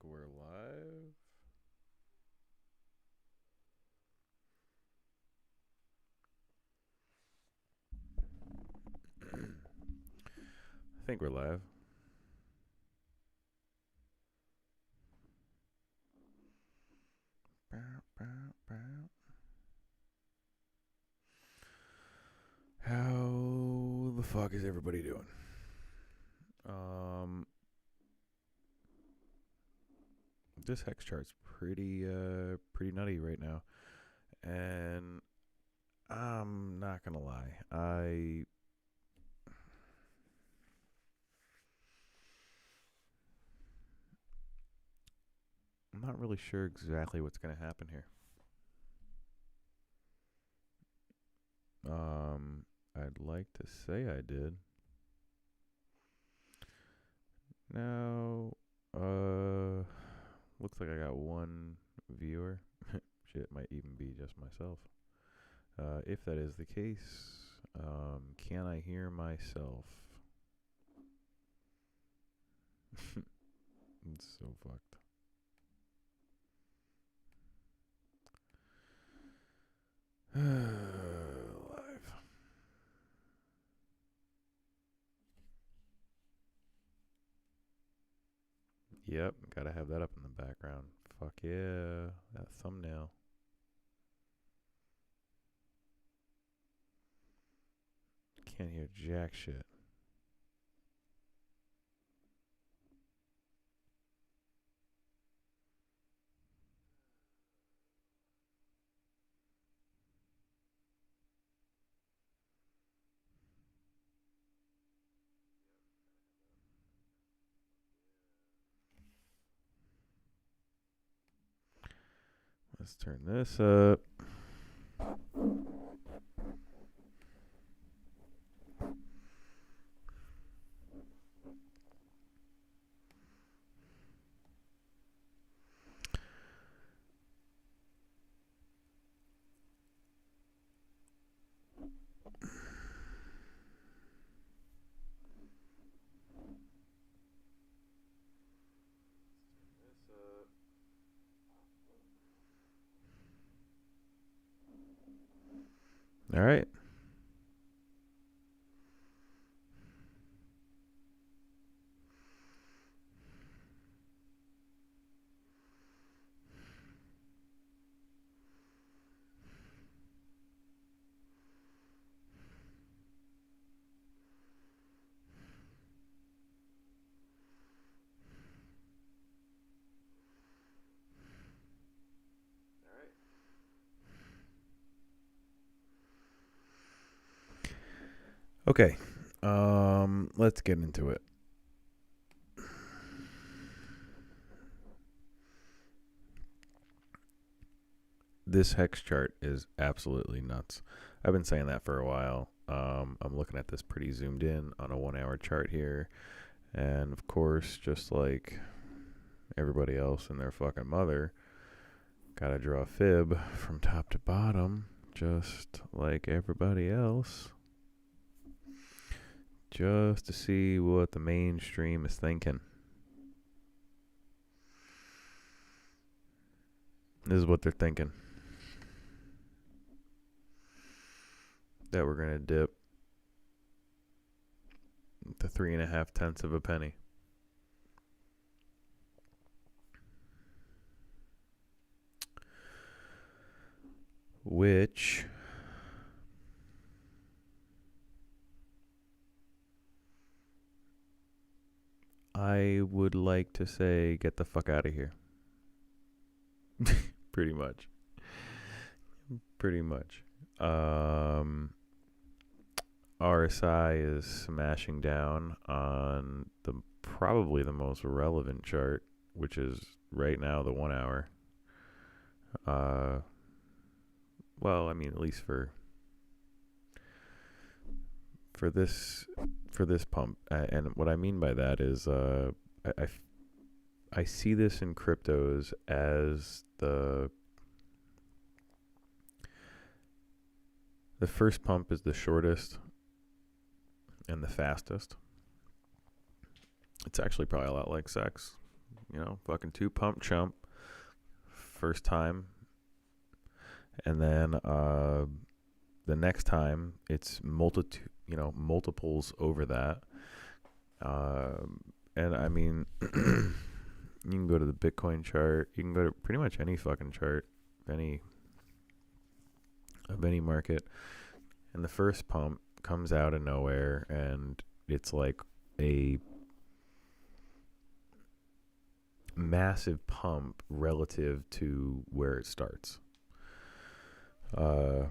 we're live. I think we're live. How the fuck is everybody doing? This hex chart's pretty nutty right now, and I'm not gonna lie, I'm not really sure exactly what's gonna happen here. I'd like to say I did. Now, looks like I got one viewer. Shit, might even be just myself. If that is the case, can I hear myself? It's so fucked. Live. Yep, gotta have that up in the background. Fuck yeah, that thumbnail. Can't hear jack shit. Let's turn this up. All right. Okay. Let's get into it. This hex chart is absolutely nuts. I've been saying that for a while. I'm looking at this pretty zoomed in on a 1 hour chart here. And of course, just like everybody else and their fucking mother, gotta draw a fib from top to bottom, just like everybody else, just to see what the mainstream is thinking. This is what they're thinking. That we're gonna dip to 3.5 tenths of a penny. Which I would like to say, get the fuck out of here. Pretty much. Pretty much. RSI is smashing down on the probably the most relevant chart, which is right now the 1 hour. Well, I mean, at least for this pump, and what I mean by that is, I see this in cryptos as the first pump is the shortest and the fastest. It's actually probably a lot like sex. fucking 2 pump chump first time, and then the next time it's multiples over that. And I mean, you can go to the Bitcoin chart. You can go to pretty much any fucking chart, of any market, and the first pump comes out of nowhere, and it's like a massive pump relative to where it starts. But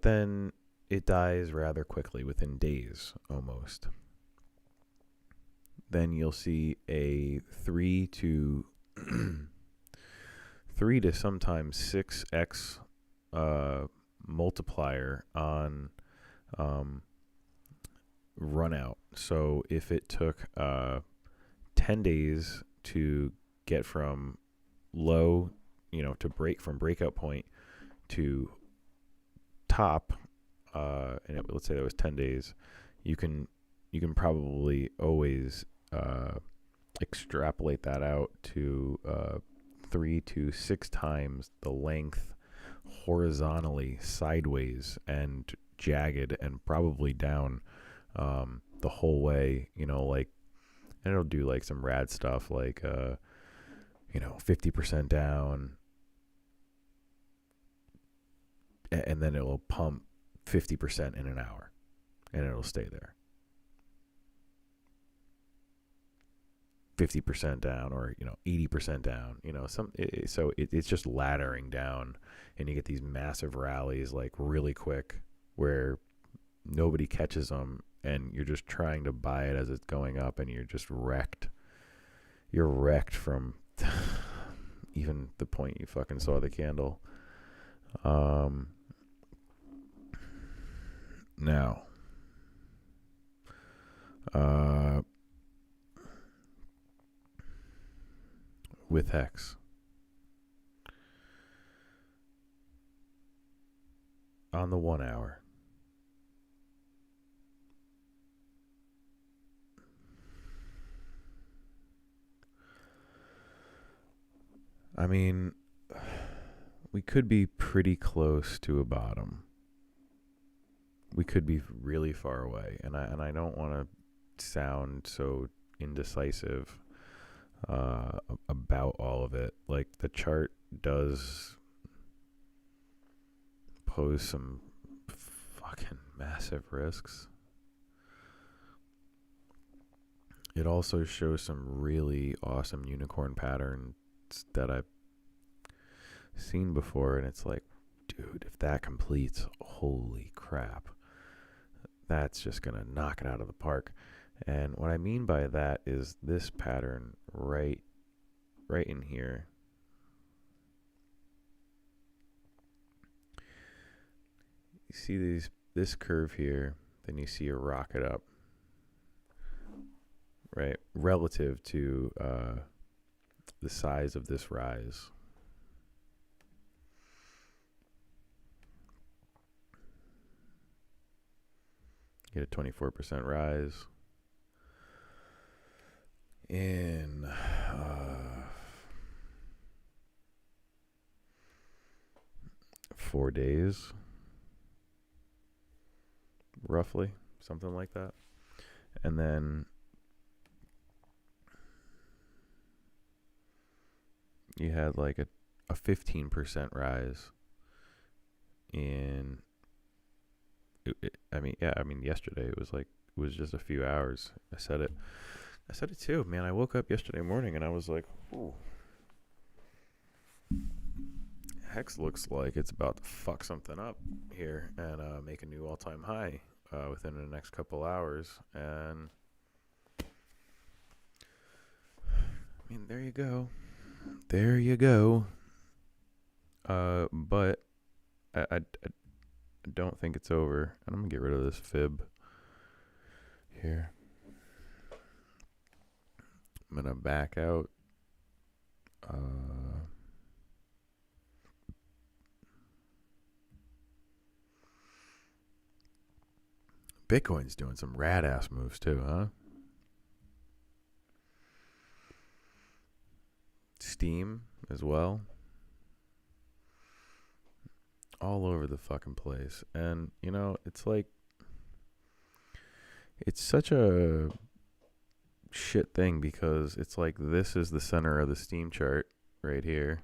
then it dies rather quickly, within days almost. Then you'll see a 3 to 3 to sometimes 6x multiplier on run out. So if it took 10 days to get from low, to break from breakout point to top, and let's say that was 10 days, you can probably always extrapolate that out to 3 to 6 times the length horizontally, sideways, and jagged, and probably down the whole way, and it'll do like some rad stuff like 50% down, and then it'll pump 50% in an hour, and it'll stay there. 50% down, or 80% down, so it's just laddering down, and you get these massive rallies like really quick where nobody catches them, and you're just trying to buy it as it's going up, and you're just wrecked. You're wrecked from even the point you fucking saw the candle. Now, with HEX, on the 1 hour, I mean, we could be pretty close to a bottom. We could be really far away, and I don't want to sound so indecisive about all of it. Like, the chart does pose some fucking massive risks. It also shows some really awesome unicorn patterns that I've seen before, and it's like, dude, if that completes, holy crap, that's just gonna knock it out of the park. And what I mean by that is this pattern right in here. You see this curve here, then you see a rocket up, right, relative to the size of this rise. Get a 24% rise in 4 days, roughly, something like that. And then you had like a 15% rise in yesterday. It was just a few hours. I said it too, man. I woke up yesterday morning and I was like, ooh, HEX looks like it's about to fuck something up here and make a new all-time high within the next couple hours. And I mean, there you go. But I don't think it's over. And I'm gonna get rid of this fib here. I'm gonna back out. Bitcoin's doing some rad ass moves too, huh? steam as well. All over the fucking place. And, you know, it's like, it's such a shit thing because it's like this is the center of the steam chart right here.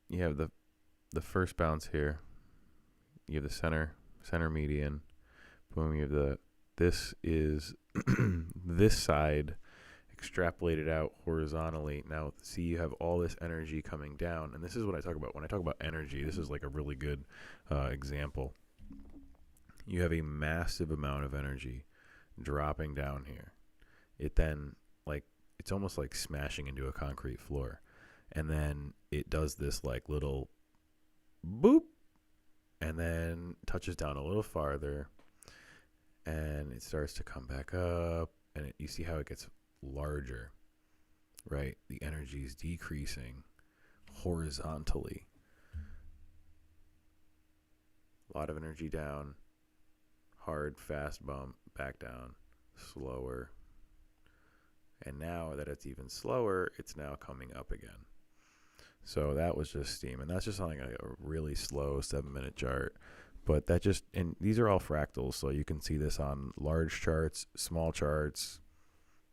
You have the first bounce here. You have the center median. Boom, you have this is this side extrapolated out horizontally. Now, see, you have all this energy coming down, and this is what I talk about. When I talk about energy, this is like a really good example. You have a massive amount of energy dropping down here. It then, like, it's almost like smashing into a concrete floor. And then it does this, like, little boop, and then touches down a little farther, and it starts to come back up, and you see how it gets larger, right? The energy is decreasing horizontally. A lot of energy down, hard, fast bump, back down, slower. And now that it's even slower, it's now coming up again. So that was just steam, and that's just on like a really slow 7-minute chart. But that just, and these are all fractals, so you can see this on large charts, small charts.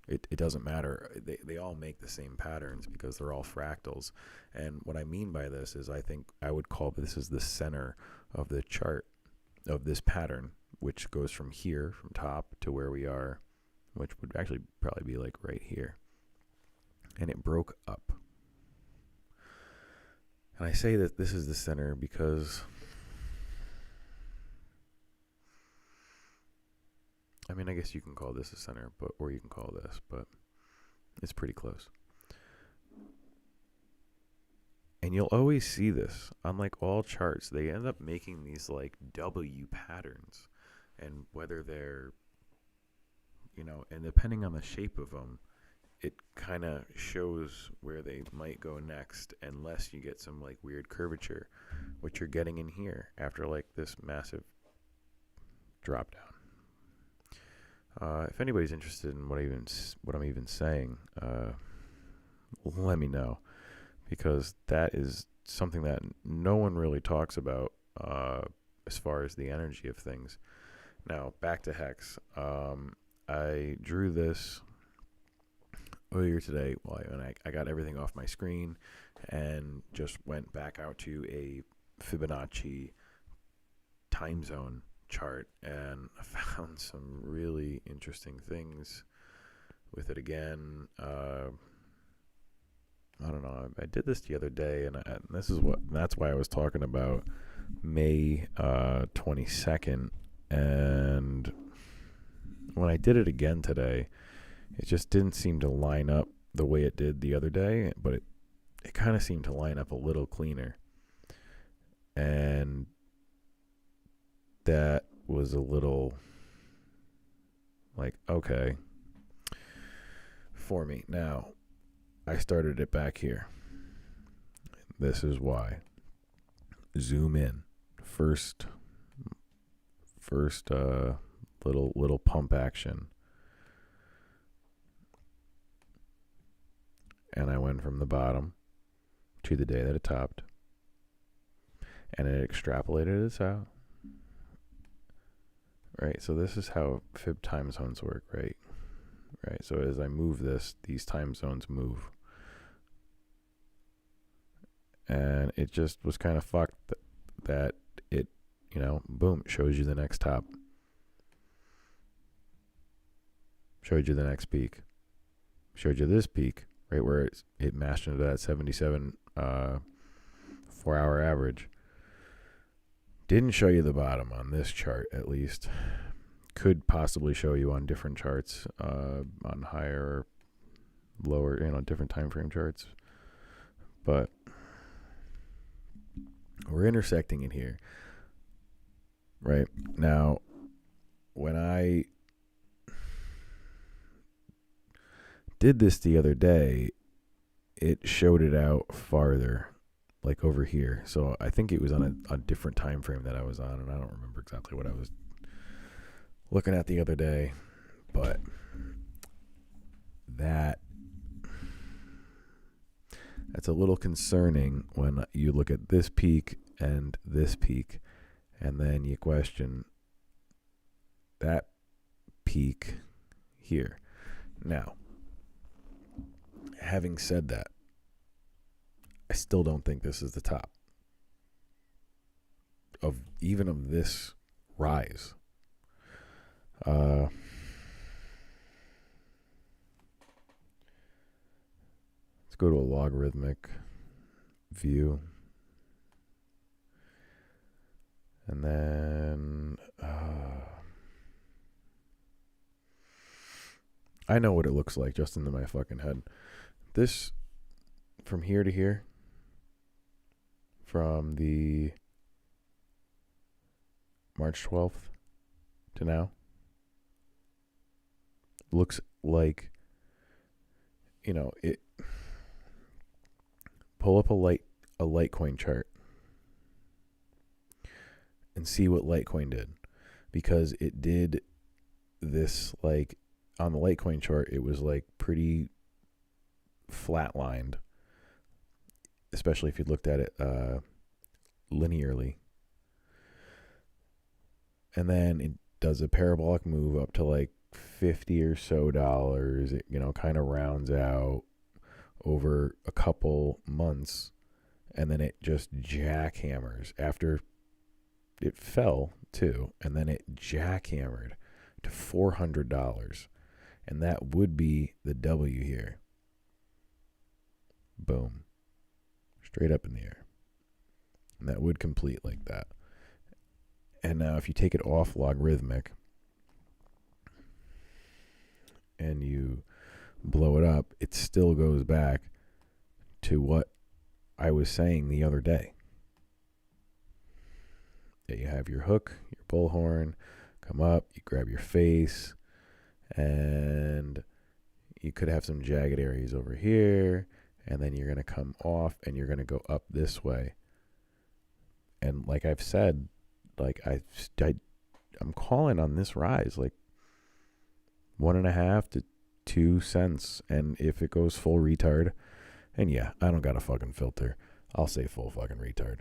It doesn't matter. They all make the same patterns because they're all fractals. And what I mean by this is I think I would call this is the center of the chart of this pattern, which goes from here, from top to where we are, which would actually probably be like right here. And it broke up. And I say that this is the center because, I mean, I guess you can call this a center, or you can call this, but it's pretty close. And you'll always see this on like all charts. They end up making these like W patterns, and whether they're, you know, and depending on the shape of them, it kind of shows where they might go next, unless you get some like weird curvature, which you're getting in here after like this massive drop down. If anybody's interested in what I'm even saying, let me know, because that is something that no one really talks about as far as the energy of things. Now, back to HEX. I drew this earlier today. I got everything off my screen and just went back out to a Fibonacci time zone chart, and I found some really interesting things with it again. I don't know. I did this the other day, and that's why I was talking about May 22nd. And when I did it again today, it just didn't seem to line up the way it did the other day, but it kind of seemed to line up a little cleaner. And that was a little like, okay, for me. Now, I started it back here. This is why. Zoom in. First little pump action. And I went from the bottom to the day that it topped. And it extrapolated this out. Right, so this is how Fib time zones work, right? Right, so as I move this, these time zones move. And it just was kind of fucked that it, you know, boom, shows you the next top. Showed you the next peak. Showed you this peak, right where it mashed into that 77 4-hour average. Didn't show you the bottom on this chart, at least. Could possibly show you on different charts, on higher or lower, different time frame charts. But we're intersecting it here. Right? Now, when I did this the other day, it showed it out farther, like over here. So I think it was on a different time frame that I was on, and I don't remember exactly what I was looking at the other day, but that That's a little concerning when you look at this peak, and then you question that peak here. Now, having said that, I still don't think this is the top of this rise. Let's go to a logarithmic view. And then I know what it looks like just into my fucking head. This, from here to here, from the March 12th to now, looks like, it. Pull up a Litecoin chart and see what Litecoin did, because it did this, like, on the Litecoin chart, it was like pretty flatlined, especially if you looked at it linearly. And then it does a parabolic move up to like $50 or so. It, kind of rounds out over a couple months, and then it just jackhammers after it fell too, and then it jackhammered to $400, and that would be the W here. Boom. Straight up in the air. And that would complete like that. And now if you take it off logarithmic and you blow it up, it still goes back to what I was saying the other day. That you have your hook, your bullhorn, come up, you grab your face, and you could have some jagged areas over here, and then you're going to come off and you're going to go up this way. And like I've said, like I'm calling on this rise like 1.5 to 2 cents, and if it goes full retard, and yeah, I don't got a fucking filter, I'll say full fucking retard,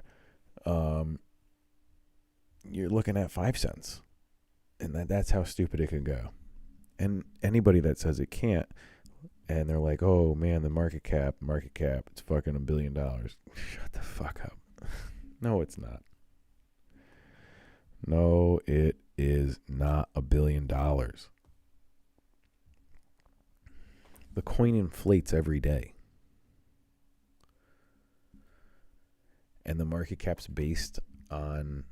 you're looking at 5 cents, and that's how stupid it can go. And anybody that says it can't, and they're like, oh man, the market cap, it's fucking $1 billion. Shut the fuck up. No, it's not. No, it is not $1 billion. The coin inflates every day. And the market cap's based on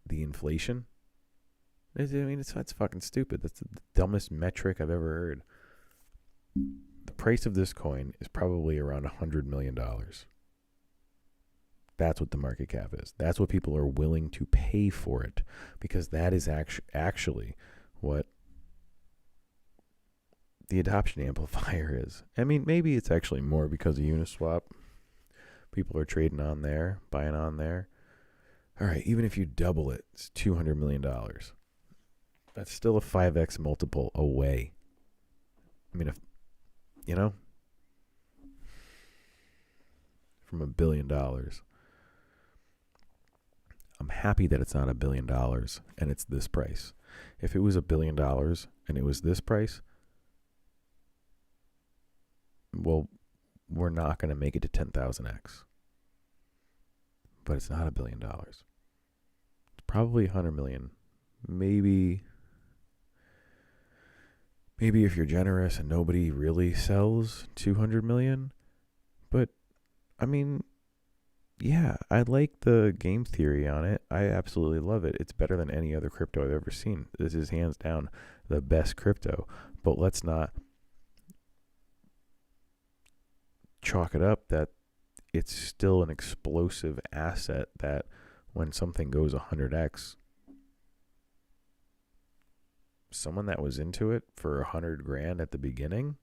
the inflation. That's fucking stupid. That's the dumbest metric I've ever heard. The price of this coin is probably around $100 million. That's what the market cap is. That's what people are willing to pay for it, because that is actually what the adoption amplifier is. I mean, maybe it's actually more because of Uniswap. People are trading on there, buying on there. All right, even if you double it, it's $200 million. That's still a 5x multiple away. I mean, from $1 billion. I'm happy that it's not $1 billion and it's this price. If it was $1 billion and it was this price, well, we're not going to make it to 10,000x. But it's not $1 billion. It's probably 100 million. Maybe if you're generous and nobody really sells 200 million. But I mean, yeah, I like the game theory on it. I absolutely love it. It's better than any other crypto I've ever seen. This is hands down the best crypto. But let's not chalk it up that it's still an explosive asset that when something goes 100x, someone that was into it for $100,000 at the beginning,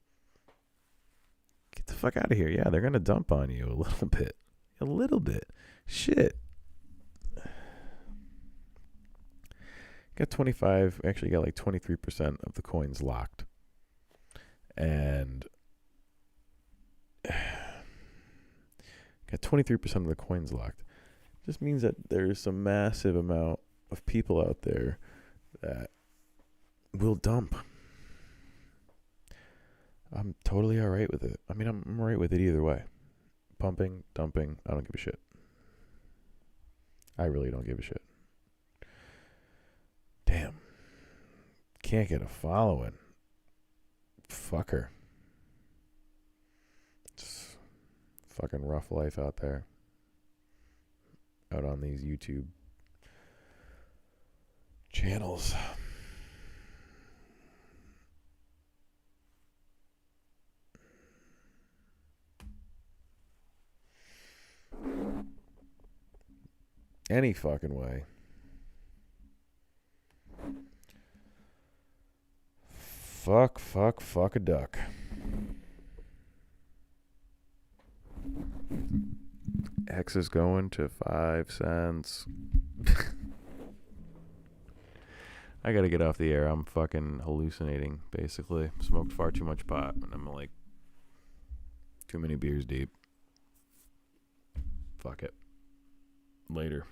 get the fuck out of here. Yeah, they're going to dump on you a little bit. A little bit. Shit. Got 25, actually got like 23% of the coins locked. And Got 23% of the coins locked. Just means that there's a massive amount of people out there that will dump. I'm totally all right with it. I mean, I'm all right with it either way. Pumping, dumping, I don't give a shit. I really don't give a shit. Damn. Can't get a following. Fucker. It's fucking rough life out there. Out on these YouTube channels. Any fucking way. Fuck a duck. HEX is going to 5 cents. I gotta get off the air. I'm fucking hallucinating, basically. Smoked far too much pot, and I'm like too many beers deep. Fuck it. Later.